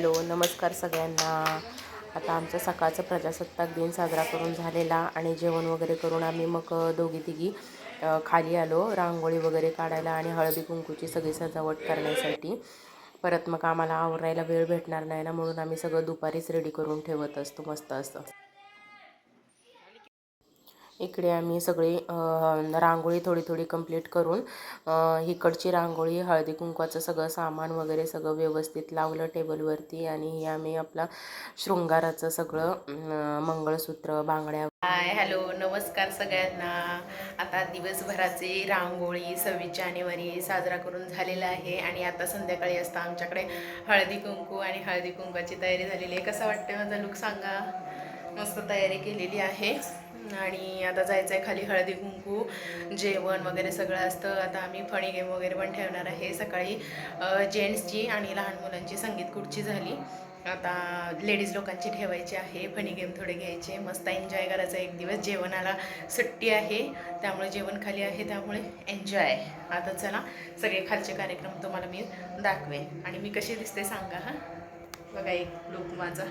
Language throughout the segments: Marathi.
हॅलो नमस्कार सगळ्यांना. आता आमचं सकाळचं प्रजासत्ताक दिन साजरा करून झालेला आणि जेवण वगैरे करून आम्ही मग दोघी तिघी खाली आलो रांगोळी वगैरे काढायला आणि हळदी कुंकूची सगळी सजावट करण्यासाठी. परत मग आम्हाला आवरायला वेळ भेटणार नाही ना, म्हणून आम्ही सगळं दुपारीच रेडी करून ठेवत असतो मस्त असं. इकडे आम्ही सगळी रांगोळी थोडी थोडी कंप्लीट करून इकडची रांगोळी हळदी कुंकवाचं सगळं सामान वगैरे सगळं व्यवस्थित लावलं टेबलवरती. आणि हे आम्ही आपला शृंगाराचं सगळं मंगळसूत्र बांगड्या. हाय हॅलो नमस्कार सगळ्यांना. आता दिवसभराचे रांगोळी 26 जानेवारी साजरा करून झालेला आहे आणि आता संध्याकाळी असतं आमच्याकडे हळदी कुंकू आणि हळदी कुंकवाची तयारी झालेली आहे. कसं वाटतं माझा लुक सांगा. मस्त तयारी केलेली आहे आणि आता जायचं आहे खाली हळदी कुंकू जेवण वगैरे सगळं असतं. आता आम्ही फणी गेम वगैरे पण ठेवणार आहे. सकाळी जेंट्सची आणि लहान मुलांची संगीत खुर्ची झाली, आता लेडीज लोकांची ठेवायची आहे. फनी गेम थोडे घ्यायचे, मस्त एन्जॉय करायचं. एक दिवस जेवणाला सुट्टी आहे त्यामुळे जेवण खाली आहे त्यामुळे एन्जॉय. आता चला सगळे खालचे कार्यक्रम तुम्हाला मी दाखवेन आणि मी कशी दिसते सांगा. हां बघा एक लुक माझा.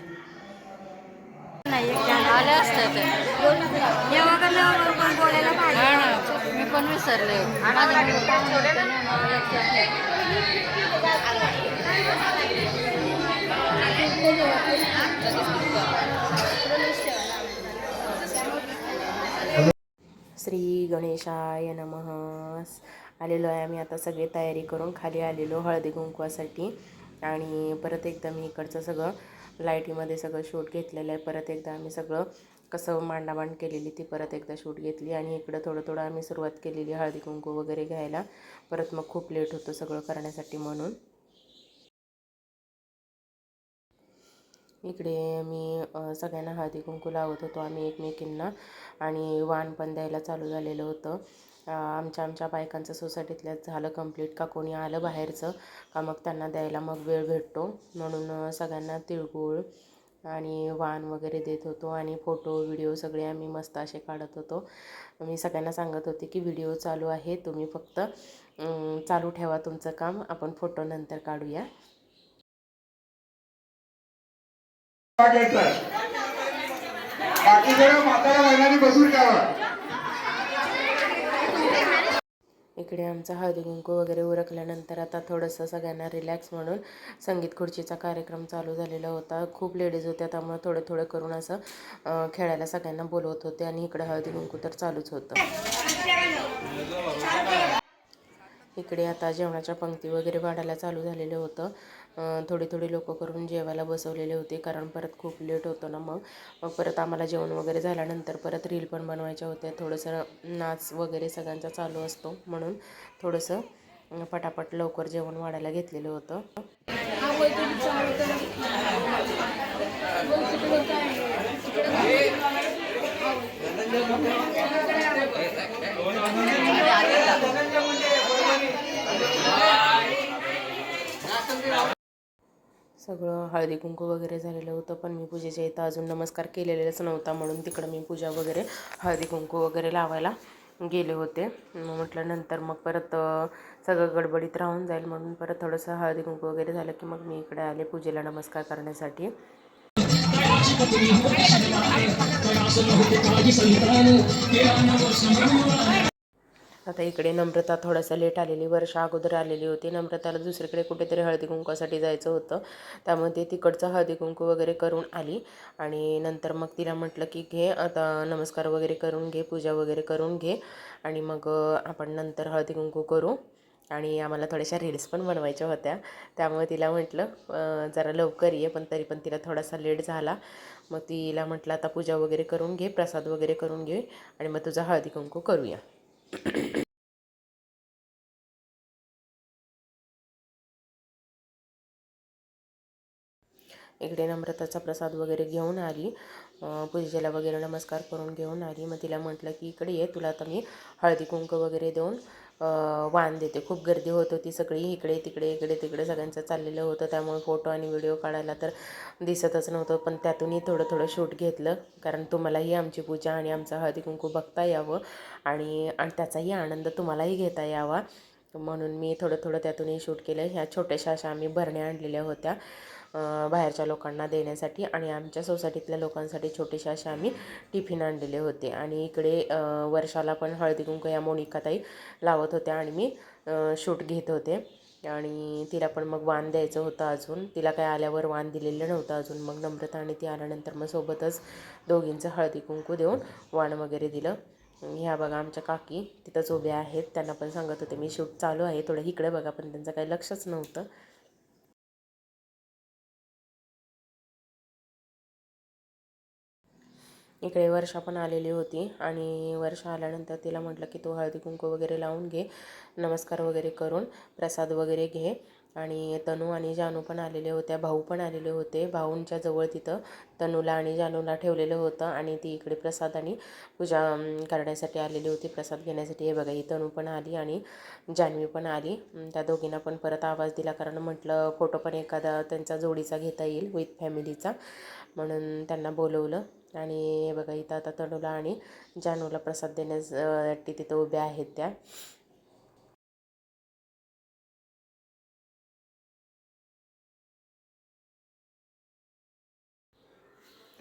आले असतात मी पण विसरले. श्री गणेशाय नमः. आलेलो आहे आम्ही आता सगळे तयारी करून खाली आलेलो हळदी कुंकवासाठी. आणि परत एकदा मी इकडचं सगळं लाईटीमध्ये सगळं शूट घेतलेलं आहे. परत एकदा आम्ही सगळं कसं मांडामांड केलेली ती परत एकदा शूट घेतली आणि इकडं थोडं थोडं आम्ही सुरुवात केलेली हळदी कुंकू वगैरे घ्यायला. परत मग खूप लेट होतं सगळं करण्यासाठी म्हणून. इकडे मी सगळ्यांना हळदी कुंकू लावत होतो आम्ही एकमेकींना आणि वाण पण द्यायला चालू झालेलं होतं. आमच्या बायकांचं सोसायटीतल्याच झालं कंप्लीट का कोणी आलं बाहेरचं का मग त्यांना द्यायला मग वेळ भेटतो म्हणून सगळ्यांना तिळगुळ आणि वाण वगैरे देत होतो. आणि फोटो व्हिडिओ सगळे आम्ही मस्त असे काढत होतो. मी सगळ्यांना सांगत होते की व्हिडिओ चालू आहे, तुम्ही फक्त चालू ठेवा तुमचं काम, आपण फोटो नंतर काढूया. बाकी जरा म्हातारा महिन्यानी बसून ठेवा. इकडे आमचा हळदी कुंकू वगैरे उरकल्यानंतर आता थोडंसं सगळ्यांना रिलॅक्स म्हणून संगीत खुर्चीचा कार्यक्रम चालू झालेला होता. खूप लेडीज होत्या त्यामुळे थोडं थोडं करून असं खेळायला सगळ्यांना बोलवत होते आणि इकडे हळदी कुंकू तर चालूच होतं. इकडे आता जेवणाच्या पंक्ती वगैरे वाढायला चालू झालेलं होतं. थोडी थोडी लोकं करून जेवायला बसवलेले होते कारण परत खूप लेट होतं ना. मग परत आम्हाला जेवण वगैरे झाल्यानंतर परत रील पण बनवायच्या होत्या. थोडंसं नाच वगैरे सगळ्यांचा चालू असतो म्हणून थोडंसं पटापट लवकर जेवण वाढायला घेतलेलं होतं. सगळं हळदी कुंकू वगैरे झालेलं होतं पण मी पूजेच्या इथं अजून नमस्कार केलेलाच नव्हता म्हणून तिकडं मी पूजा वगैरे हळदी कुंकू वगैरे लावायला गेले होते. म्हटलं नंतर मग परत सगळं गडबडीत राहून जाईल म्हणून परत थोडंसं हळदी कुंकू वगैरे झालं की मग मी इकडे आले पूजेला नमस्कार करण्यासाठी. आता इकडे नम्रता थोडासा लेट आलेली, वर्षा अगोदर आलेली होती. नम्रताला दुसरीकडे कुठेतरी हळदी कुंकवासाठी जायचं होतं त्यामुळे ते तिकडचं हळदी कुंकू वगैरे करून आली. आणि नंतर मग तिला म्हटलं की घे आता नमस्कार वगैरे करून घे, पूजा वगैरे करून घे आणि मग आपण नंतर हळदी कुंकू करू. आणि आम्हाला थोड्याशा रील्स पण बनवायच्या होत्या त्यामुळे तिला म्हटलं जरा लवकर ये, पण तरी पण तिला थोडासा लेट झाला. मग तिला म्हटलं आता पूजा वगैरे करून घे, प्रसाद वगैरे करून घे आणि मग तुझा हळदी कुंकू करूया. इकडे नम्रताचा प्रसाद वगैरे घेऊन आली, पूजेला वगैरे नमस्कार करून घेऊन आली. मग तिला म्हटलं की इकडे ये, तुला आता मी हळदी कुंकू वगैरे देऊन वाण देते. खूप गर्दी होत होती सगळी, इकडे तिकडे इकडे तिकडे सगळ्यांचं चाललेलं होतं त्यामुळे फोटो आणि व्हिडिओ काढायला तर दिसतच नव्हतं. पण त्यातूनही थोडं थोडं शूट घेतलं कारण तुम्हालाही आमची पूजा आणि आमचा हळदी कुंकू बघता यावं आणि त्याचाही आनंद तुम्हालाही घेता यावा म्हणून मी थोडं थोडं त्यातूनही शूट केलं. ह्या छोट्याशा अशा आम्ही भरण्या आणलेल्या होत्या बाहेरच्या लोकांना देण्यासाठी आणि आमच्या सोसायटीतल्या लोकांसाठी छोटेसे असे आम्ही टिफिन आणलेले होते. आणि इकडे वर्षाला पण हळदी कुंकू या मोनिकाताई लावत होत्या आणि मी शूट घेत होते. आणि तिला पण मग वाण द्यायचं होतं. अजून तिला काय आल्यावर वाण दिलेलं नव्हतं अजून. मग नम्रता आणि ती आल्यानंतर मग सोबतच दोघींचं हळदी कुंकू देऊन वाण वगैरे दिलं. ह्या बघा आमच्या काकी तिथंच उभ्या आहेत. त्यांना पण सांगत होते मी शूट चालू आहे, थोडं इकडे बघा, पण त्यांचं काही लक्षच नव्हतं. इकडे वर्षा पण आलेली होती आणि वर्षा आल्यानंतर तिला म्हटलं की तू हळदी कुंकू वगैरे लावून घे, नमस्कार वगैरे करून प्रसाद वगैरे घे. आणि तनू आणि जानू पण आलेले होत्या, भाऊ पण आलेले होते. भाऊंच्या जवळ तिथं तनूला आणि जानूला ठेवलेलं होतं आणि ती इकडे प्रसाद आणि पूजा करण्यासाठी आलेली होती, प्रसाद घेण्यासाठी. हे बघा ही तनू पण आली आणि जान्हवी पण आली. त्या दोघींना पण परत आवाज दिला, कारण म्हटलं फोटो पण एखादा त्यांचा जोडीचा घेता येईल विथ फॅमिलीचा, म्हणून त्यांना बोलवलं. आणि हे बघा इथं आता तनूला आणि जानूला प्रसाद देण्यासाठी तिथं उभ्या आहेत त्या.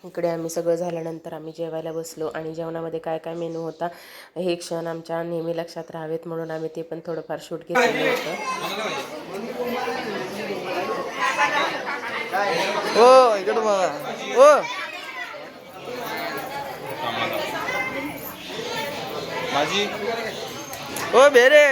इकडे आम्ही सगळं झाल्यानंतर आम्ही जेवायला बसलो आणि जेवणामध्ये काय काय मेनू होता हे क्षण आमच्या नेहमी लक्षात राहावेत म्हणून आम्ही ते पण थोडंफार शूट घेतलेलं होतं. ओ इकडं बघा. ओ माझी ओ बेरे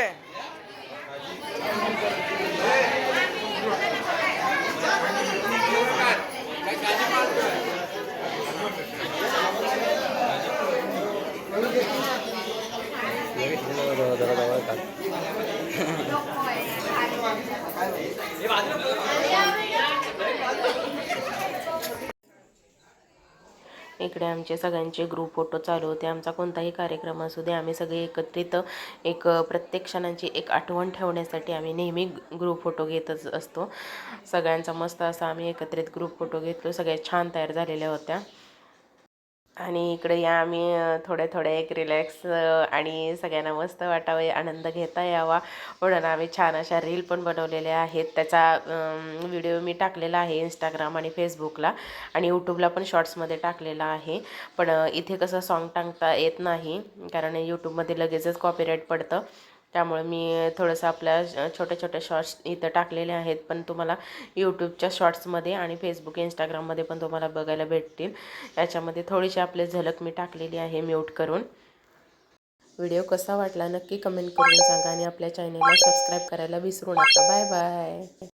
इकडे आमचे सगळ्यांचे ग्रुप फोटो चालू होते. आमचा कोणताही कार्यक्रम असू दे आम्ही सगळे एकत्रित एक प्रत्येक क्षणांची एक आठवण ठेवण्यासाठी आम्ही नेहमी ग्रुप फोटो घेतच असतो. सगळ्यांचा मस्त असा आम्ही एकत्रित ग्रुप फोटो घेतलो. सगळ्या छान तयार झालेल्या होत्या. आणि इकडे या आम्ही थोड्या एक रिलॅक्स आणि सगळ्यांना मस्त वाटावे, आनंद घेता यावा म्हणून आम्ही छान अशा रील पण बनवलेल्या आहेत. त्याचा व्हिडिओ मी टाकलेला आहे इंस्टाग्राम आणि फेसबुकला आणि यूट्यूबला पण शॉर्ट्समध्ये टाकलेला आहे. पण इथे कसं सॉन्ग टाकता येत नाही, कारण यूट्यूबमध्ये लगेचच कॉपीराईट पडतं. त्यामुळे मी थोडंसं आपल्या छोट्या शॉर्ट्स इथं टाकलेले आहेत, पण तुम्हाला यूट्यूबच्या शॉर्ट्समध्ये आणि फेसबुक इंस्टाग्राममध्ये पण तुम्हाला बघायला भेटतील. याच्यामध्ये थोडीशी आपली झलक मी टाकलेली आहे म्यूट करून. व्हिडिओ कसा वाटला नक्की कमेंट करून सांगा आणि आपल्या चॅनलला सबस्क्राईब करायला विसरू नका. Bye bye.